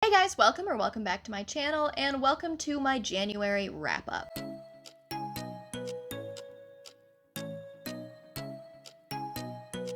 Hey guys, welcome back to my channel, and welcome to my January wrap-up.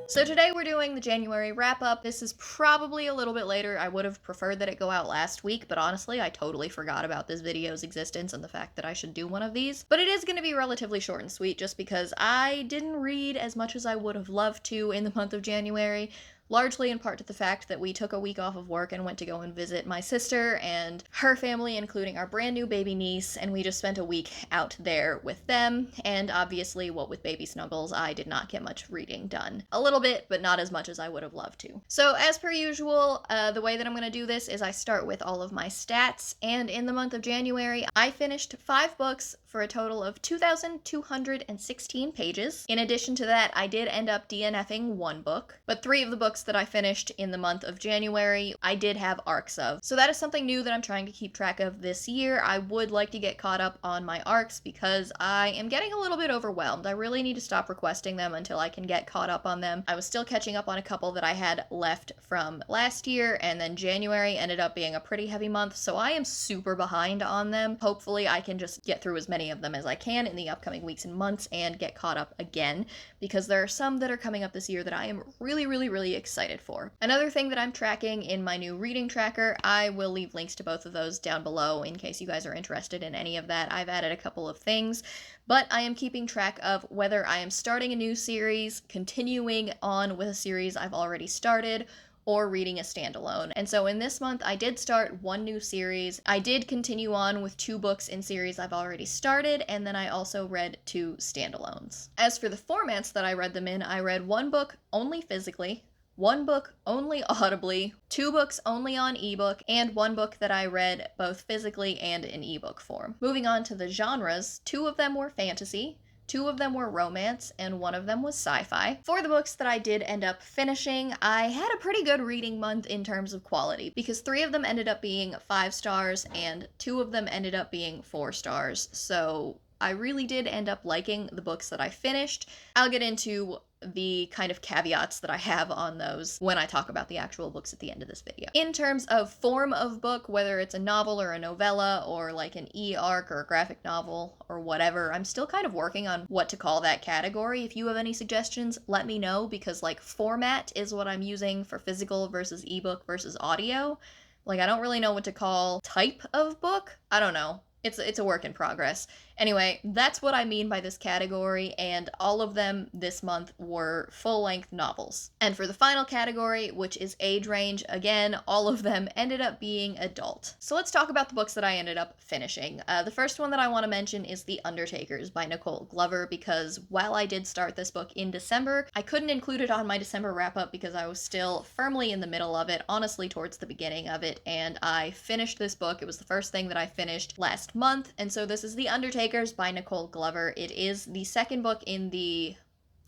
So today we're doing the January wrap-up. This is probably a little bit later. I would have preferred that it go out last week, but honestly, I totally forgot about this video's existence and the fact that I should do one of these. But it is going to be relatively short and sweet just because I didn't read as much as I would have loved to in the month of January. Largely in part to the fact that we took a week off of work and went to go and visit my sister and her family, including our brand new baby niece, and we just spent a week out there with them, and obviously, what with baby snuggles, I did not get much reading done. A little bit, but not as much as I would have loved to. So as per usual, the way that I'm going to do this is I start with all of my stats, and in the month of January, I finished 5 books for a total of 2,216 pages. In addition to that, I did end up DNFing 1 book, but 3 of the books that I finished in the month of January, I did have arcs of. So that is something new that I'm trying to keep track of this year. I would like to get caught up on my arcs because I am getting a little bit overwhelmed. I really need to stop requesting them until I can get caught up on them. I was still catching up on a couple that I had left from last year, and then January ended up being a pretty heavy month, so I am super behind on them. Hopefully I can just get through as many of them as I can in the upcoming weeks and months and get caught up again, because there are some that are coming up this year that I am really excited for. Another thing that I'm tracking in my new reading tracker, I will leave links to both of those down below in case you guys are interested in any of that. I've added a couple of things, but I am keeping track of whether I am starting a new series, continuing on with a series I've already started, or reading a standalone. And so in this month, I did start 1 new series. I did continue on with 2 books in series I've already started, and then I also read 2 standalones. As for the formats that I read them in, I read 1 book only physically, 1 book only audibly, 2 books only on ebook, and 1 book that I read both physically and in ebook form. Moving on to the genres, 2 of them were fantasy, 2 of them were romance, and 1 of them was sci-fi. For the books that I did end up finishing, I had a pretty good reading month in terms of quality, because 3 of them ended up being 5 stars, and 2 of them ended up being 4 stars, so I really did end up liking the books that I finished. I'll get into the kind of caveats that I have on those when I talk about the actual books at the end of this video. In terms of form of book, whether it's a novel or a novella or like an e-arc or a graphic novel or whatever, I'm still kind of working on what to call that category. If you have any suggestions, let me know, because like format is what I'm using for physical versus ebook versus audio. Like I don't really know what to call type of book. I don't know. It's a work in progress. Anyway, that's what I mean by this category, and all of them this month were full-length novels. And for the final category, which is age range, again, all of them ended up being adult. So let's talk about the books that I ended up finishing. The first one that I want to mention is The Undertakers by Nicole Glover, because while I did start this book in December, I couldn't include it on my December wrap-up because I was still firmly in the middle of it, honestly towards the beginning of it, and I finished this book. It was the first thing that I finished last month, and so this is The Undertakers by Nicole Glover. It is the second book in the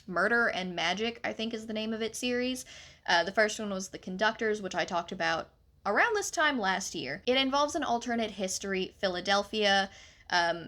Murder and Magic, I think is the name of it, series. The first one was The Conductors, which I talked about around this time last year. It involves an alternate history, Philadelphia,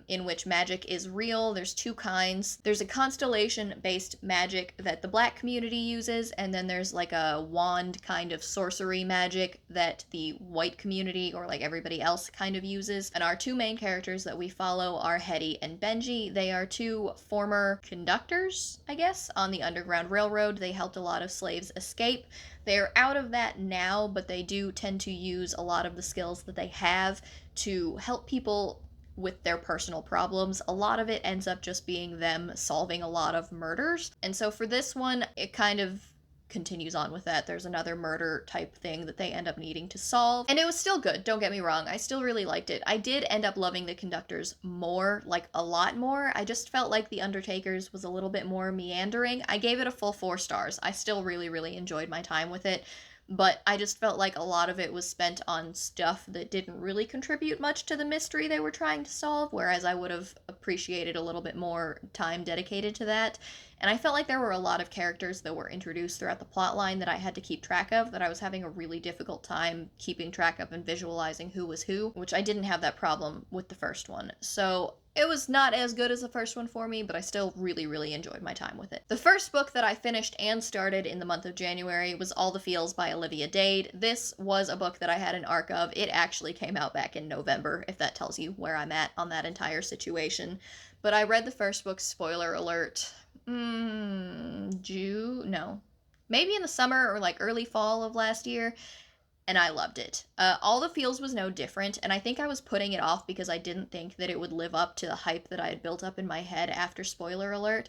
in which magic is real. There's 2 kinds. There's a constellation-based magic that the black community uses, and then there's like a wand kind of sorcery magic that the white community, or like everybody else, kind of uses. And our 2 main characters that we follow are Hetty and Benji. They are 2 former conductors, I guess, on the Underground Railroad. They helped a lot of slaves escape. They're out of that now, but they do tend to use a lot of the skills that they have to help people with their personal problems. A lot of it ends up just being them solving a lot of murders. And so for this one, it kind of continues on with that. There's another murder type thing that they end up needing to solve. And it was still good, don't get me wrong. I still really liked it. I did end up loving The Conductors more, like a lot more. I just felt like The Undertakers was a little bit more meandering. I gave it a full 4 stars. I still really enjoyed my time with it, but I just felt like a lot of it was spent on stuff that didn't really contribute much to the mystery they were trying to solve, whereas I would have appreciated a little bit more time dedicated to that. And I felt like there were a lot of characters that were introduced throughout the plotline that I had to keep track of, that I was having a really difficult time keeping track of and visualizing who was who, which I didn't have that problem with the first one. So It was not as good as the first one for me, but I still really, really enjoyed my time with it. The first book that I finished and started in the month of January was All the Feels by Olivia Dade. This was a book that I had an arc of. It actually came out back in November, if that tells you where I'm at on that entire situation. But I read the first book, spoiler alert, June? No. Maybe in the summer or like early fall of last year, and I loved it. All the Feels was no different, and I think I was putting it off because I didn't think that it would live up to the hype that I had built up in my head after spoiler alert,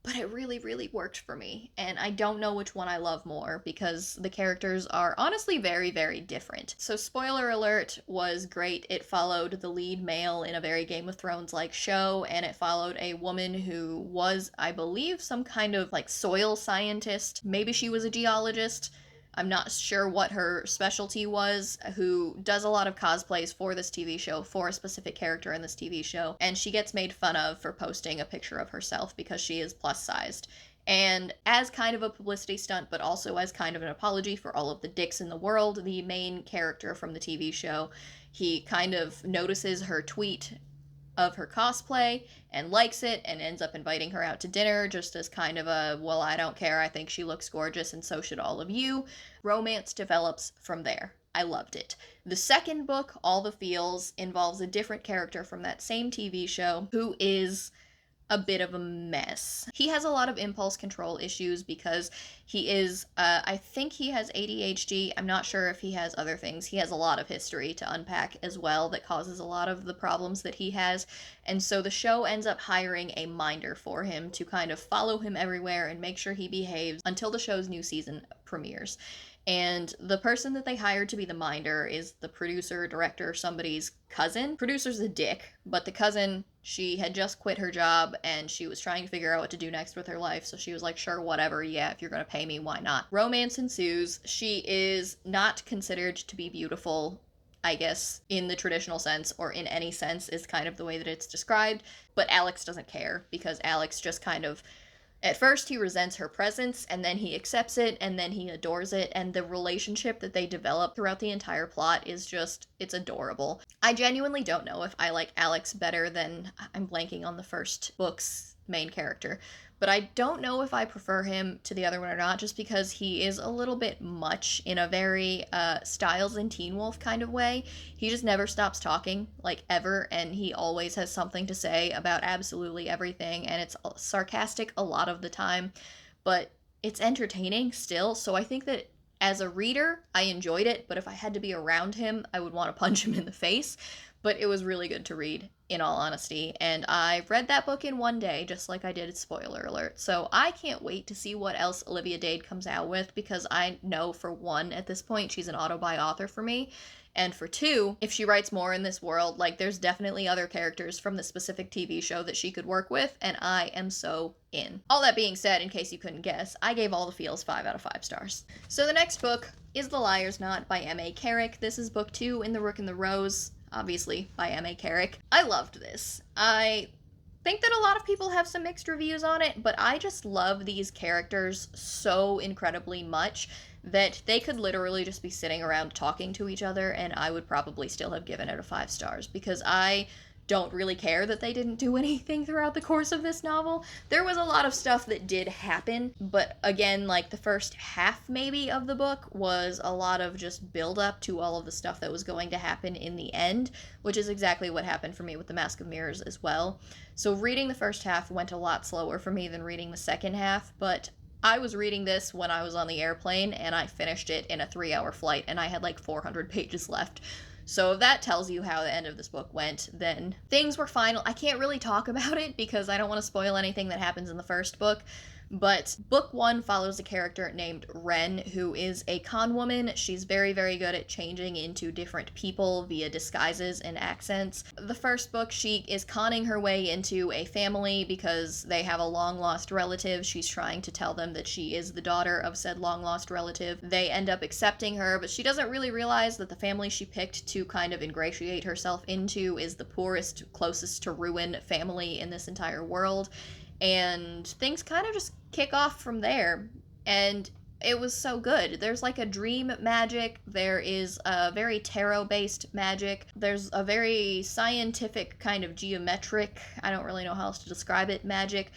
but it really, really worked for me, and I don't know which one I love more because the characters are honestly very, very different. So spoiler alert was great. It followed the lead male in a very Game of Thrones-like show, and it followed a woman who was, I believe, some kind of like soil scientist. Maybe she was a geologist. I'm not sure what her specialty was, who does a lot of cosplays for this TV show, for a specific character in this TV show, and she gets made fun of for posting a picture of herself because she is plus-sized. And as kind of a publicity stunt, but also as kind of an apology for all of the dicks in the world, the main character from the TV show, he kind of notices her tweet of her cosplay and likes it and ends up inviting her out to dinner just as kind of a, well, I don't care, I think she looks gorgeous and so should all of you. Romance develops from there. I loved it. The second book, All the Feels, involves a different character from that same TV show who is a bit of a mess. He has a lot of impulse control issues because he is, I think he has ADHD. I'm not sure if he has other things. He has a lot of history to unpack as well that causes a lot of the problems that he has. And so the show ends up hiring a minder for him to kind of follow him everywhere and make sure he behaves until the show's new season premieres. And the person that they hired to be the minder is the producer, director, somebody's cousin. Producer's a dick, but the cousin, she had just quit her job and she was trying to figure out what to do next with her life, so she was like, sure, whatever, yeah, if you're gonna pay me, why not? Romance ensues. She is not considered to be beautiful, I guess, in the traditional sense, or in any sense is kind of the way that it's described, but Alex doesn't care because Alex just kind of, at first, he resents her presence, and then he accepts it, and then he adores it, and the relationship that they develop throughout the entire plot is just, it's adorable. I genuinely don't know if I like Alex better than, I'm blanking on the first book's main character, but I don't know if I prefer him to the other one or not, just because he is a little bit much in a very Styles and Teen Wolf kind of way. He just never stops talking, like, ever, and he always has something to say about absolutely everything, and it's sarcastic a lot of the time, but it's entertaining still, so I think that as a reader, I enjoyed it, but if I had to be around him, I would want to punch him in the face. But it was really good to read, in all honesty, and I read that book in one day, just like I did spoiler alert. So I can't wait to see what else Olivia Dade comes out with, because I know, for one, at this point, she's an auto-buy author for me, and for two, if she writes more in this world, like, there's definitely other characters from the specific TV show that she could work with, and I am so in. All that being said, in case you couldn't guess, I gave All the Feels 5 out of 5 stars. So the next book is The Liar's Knot by M.A. Carrick. This is book 2 in The Rook and the Rose, obviously by M.A. Carrick. I loved this. I think that a lot of people have some mixed reviews on it, but I just love these characters so incredibly much that they could literally just be sitting around talking to each other and I would probably still have given it a 5 stars, because I don't really care that they didn't do anything throughout the course of this novel. There was a lot of stuff that did happen, but again, like, the first half maybe of the book was a lot of just build up to all of the stuff that was going to happen in the end, which is exactly what happened for me with The Mask of Mirrors as well. So reading the first half went a lot slower for me than reading the second half, but I was reading this when I was on the airplane and I finished it in a 3-hour flight and I had like 400 pages left. So if that tells you how the end of this book went, then things were final. I can't really talk about it because I don't want to spoil anything that happens in the first book, but book 1 follows a character named Ren, who is a con woman. She's very, very good at changing into different people via disguises and accents. The first book, she is conning her way into a family because they have a long-lost relative. She's trying to tell them that she is the daughter of said long-lost relative. They end up accepting her, but she doesn't really realize that the family she picked to kind of ingratiate herself into is the poorest, closest to ruin family in this entire world. And things kind of just kick off from there. And it was so good. There's like a dream magic, there is a very tarot-based magic, there's a very scientific kind of geometric, I don't really know how else to describe it, magic.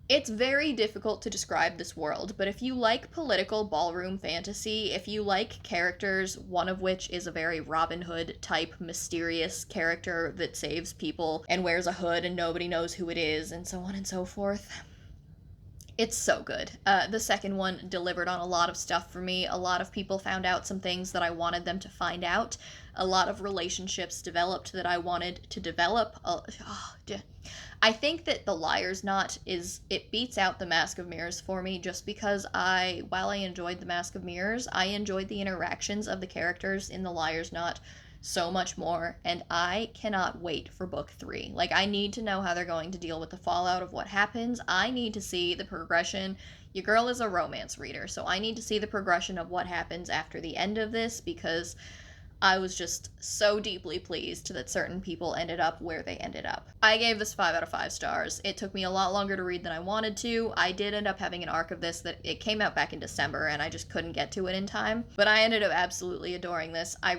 It's very difficult to describe this world, but if you like political ballroom fantasy, if you like characters, one of which is a very Robin Hood type mysterious character that saves people and wears a hood and nobody knows who it is, and so on and so forth, it's so good. The second one delivered on a lot of stuff for me. A lot of people found out some things that I wanted them to find out. A lot of relationships developed that I wanted to develop. I think that The Liar's Knot it beats out The Mask of Mirrors for me just because while I enjoyed The Mask of Mirrors, I enjoyed the interactions of the characters in The Liar's Knot so much more, and I cannot wait for book 3. Like, I need to know how they're going to deal with the fallout of what happens. I need to see the progression. Your girl is a romance reader, so I need to see the progression of what happens after the end of this, because I was just so deeply pleased that certain people ended up where they ended up. I gave this 5 out of 5 stars. It took me a lot longer to read than I wanted to. I did end up having an arc of this that it came out back in December and I just couldn't get to it in time. But I ended up absolutely adoring this. I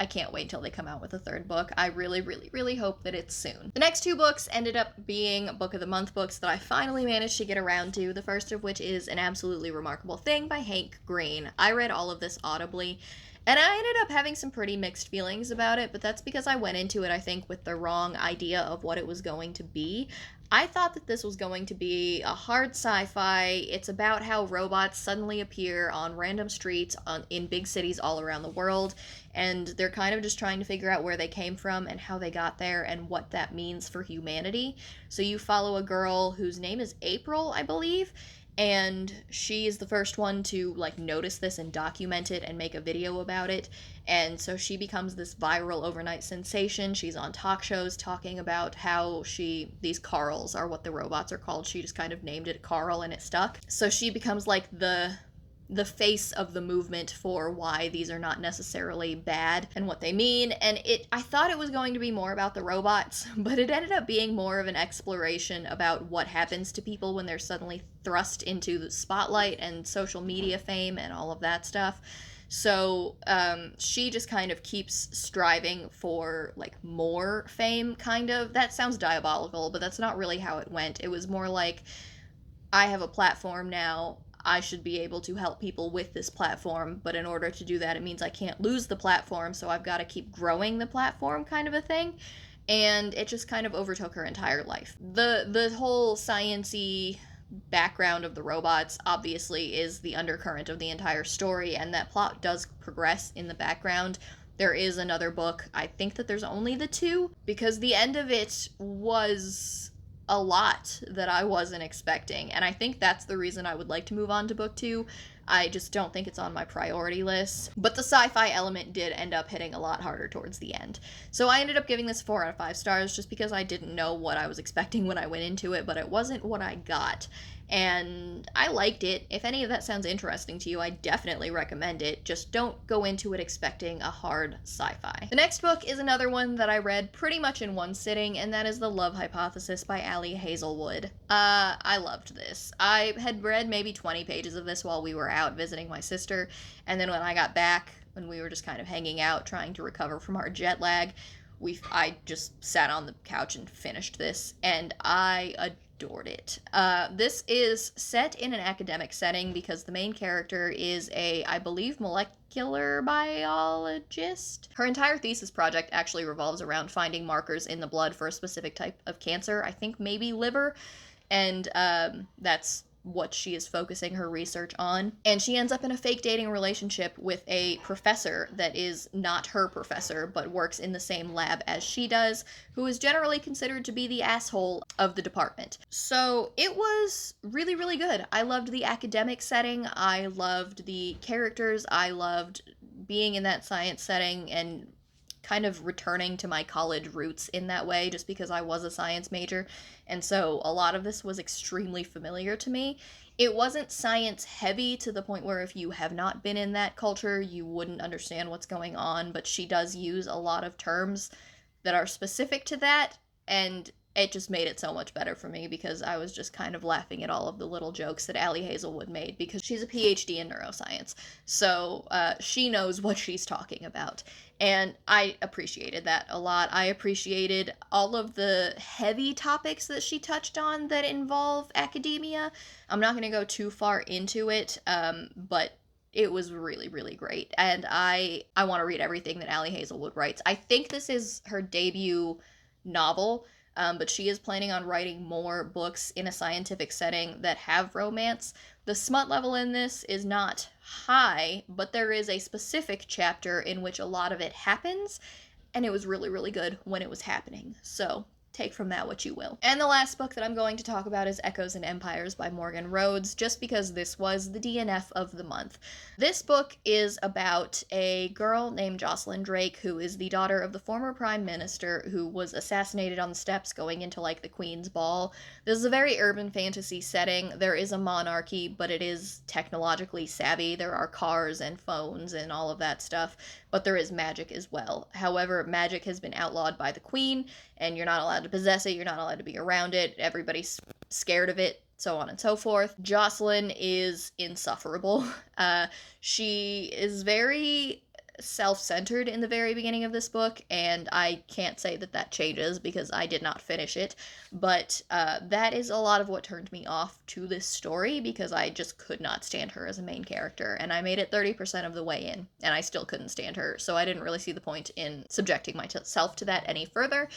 can't wait till they come out with a third book. I really, really, really hope that it's soon. The next 2 books ended up being Book of the Month books that I finally managed to get around to. The first of which is An Absolutely Remarkable Thing by Hank Green. I read all of this audibly, and I ended up having some pretty mixed feelings about it, but that's because I went into it, I think, with the wrong idea of what it was going to be. I thought that this was going to be a hard sci-fi. It's about how robots suddenly appear on random streets in big cities all around the world, and they're kind of just trying to figure out where they came from and how they got there and what that means for humanity. So you follow a girl whose name is April, I believe, and she is the first one to notice this and document it and make a video about it. And so she becomes this viral overnight sensation. She's on talk shows talking about how these Carls are what the robots are called. She just kind of named it Carl and it stuck. So she becomes like the face of the movement for why these are not necessarily bad and what they mean. And I thought it was going to be more about the robots, but it ended up being more of an exploration about what happens to people when they're suddenly thrust into the spotlight and social media fame and all of that stuff. So she just kind of keeps striving for more fame, kind of. That sounds diabolical, but that's not really how it went. It was more like, I have a platform now, I should be able to help people with this platform, but in order to do that, it means I can't lose the platform, so I've got to keep growing the platform, kind of a thing. And it just kind of overtook her entire life. The whole science-y background of the robots obviously is the undercurrent of the entire story, and that plot does progress in the background. There is another book. I think that there's only the 2, because the end of it was a lot that I wasn't expecting, and I think that's the reason I would like to move on to book 2. I just don't think it's on my priority list, but the sci-fi element did end up hitting a lot harder towards the end. So I ended up giving this 4 out of 5 stars just because I didn't know what I was expecting when I went into it, but it wasn't what I got. And I liked it. If any of that sounds interesting to you, I definitely recommend it. Just don't go into it expecting a hard sci-fi. The next book is another one that I read pretty much in one sitting, and that is The Love Hypothesis by Ali Hazelwood. I loved this. I had read maybe 20 pages of this while we were out visiting my sister, and then when I got back, when we were just kind of hanging out, trying to recover from our jet lag, I just sat on the couch and finished this, and I adored it. This is set in an academic setting because the main character is I believe, molecular biologist. Her entire thesis project actually revolves around finding markers in the blood for a specific type of cancer, I think maybe liver, and that's what she is focusing her research on. And she ends up in a fake dating relationship with a professor that is not her professor, but works in the same lab as she does, who is generally considered to be the asshole of the department. So it was really, really good. I loved the academic setting. I loved the characters. I loved being in that science setting and kind of returning to my college roots in that way, just because I was a science major, and so a lot of this was extremely familiar to me. It wasn't science heavy to the point where if you have not been in that culture, you wouldn't understand what's going on, but she does use a lot of terms that are specific to that, and it just made it so much better for me because I was just kind of laughing at all of the little jokes that Allie Hazelwood made because she's a PhD in neuroscience. So she knows what she's talking about. And I appreciated that a lot. I appreciated all of the heavy topics that she touched on that involve academia. I'm not going to go too far into it, but it was really, really great. And I want to read everything that Allie Hazelwood writes. I think this is her debut novel. But she is planning on writing more books in a scientific setting that have romance. The smut level in this is not high, but there is a specific chapter in which a lot of it happens, and it was really, really good when it was happening. So take from that what you will. And the last book that I'm going to talk about is Echoes and Empires by Morgan Rhodes, just because this was the DNF of the month. This book is about a girl named Jocelyn Drake, who is the daughter of the former prime minister who was assassinated on the steps going into like the Queen's Ball. This is a very urban fantasy setting. There is a monarchy, but it is technologically savvy. There are cars and phones and all of that stuff, but there is magic as well. However, magic has been outlawed by the Queen, and you're not allowed to possess it, you're not allowed to be around it, everybody's scared of it, so on and so forth. Jocelyn is insufferable. She is very self-centered in the very beginning of this book, and I can't say that that changes because I did not finish it, but that is a lot of what turned me off to this story because I just could not stand her as a main character, and I made it 30% of the way in, and I still couldn't stand her, so I didn't really see the point in subjecting myself to that any further.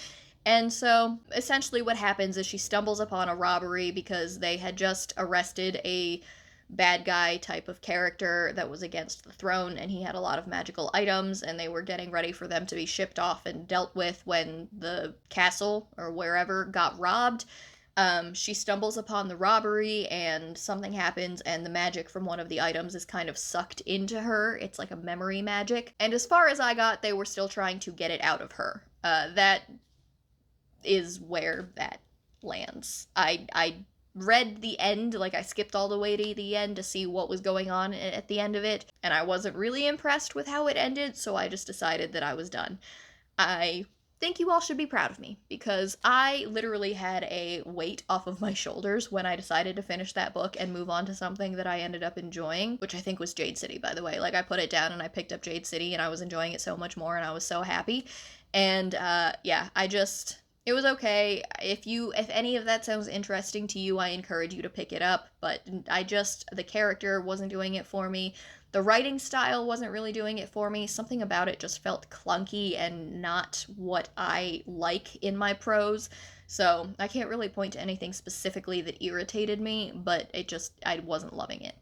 And so, essentially what happens is she stumbles upon a robbery because they had just arrested a bad guy type of character that was against the throne, and he had a lot of magical items, and they were getting ready for them to be shipped off and dealt with when the castle, or wherever, got robbed. She stumbles upon the robbery, and something happens, and the magic from one of the items is kind of sucked into her. It's like a memory magic. And as far as I got, they were still trying to get it out of her. That is where that lands. I read the end, like I skipped all the way to the end to see what was going on at the end of it, and I wasn't really impressed with how it ended, so I just decided that I was done. I think you all should be proud of me, because I literally had a weight off of my shoulders when I decided to finish that book and move on to something that I ended up enjoying, which I think was Jade City, by the way. Like, I put it down and I picked up Jade City, and I was enjoying it so much more, and I was so happy. And, yeah, it was okay. If any of that sounds interesting to you, I encourage you to pick it up, but the character wasn't doing it for me. The writing style wasn't really doing it for me. Something about it just felt clunky and not what I like in my prose. So I can't really point to anything specifically that irritated me, but I wasn't loving it.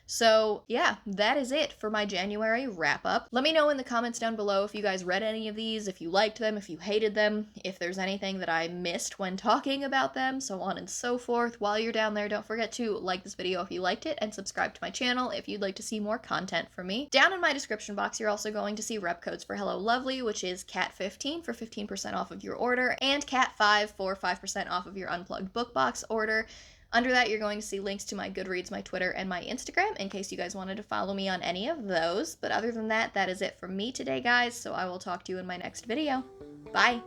So yeah, that is it for my January wrap-up. Let me know in the comments down below if you guys read any of these, if you liked them, if you hated them, if there's anything that I missed when talking about them, so on and so forth. While you're down there, don't forget to like this video if you liked it, and subscribe to my channel if you'd like to see more content from me. Down in my description box, you're also going to see rep codes for Hello Lovely, which is CAT15 for 15% off of your order, and CAT5 for 5% off of your unplugged book box order. Under that, you're going to see links to my Goodreads, my Twitter, and my Instagram in case you guys wanted to follow me on any of those. But other than that, that is it from me today, guys, so I will talk to you in my next video. Bye!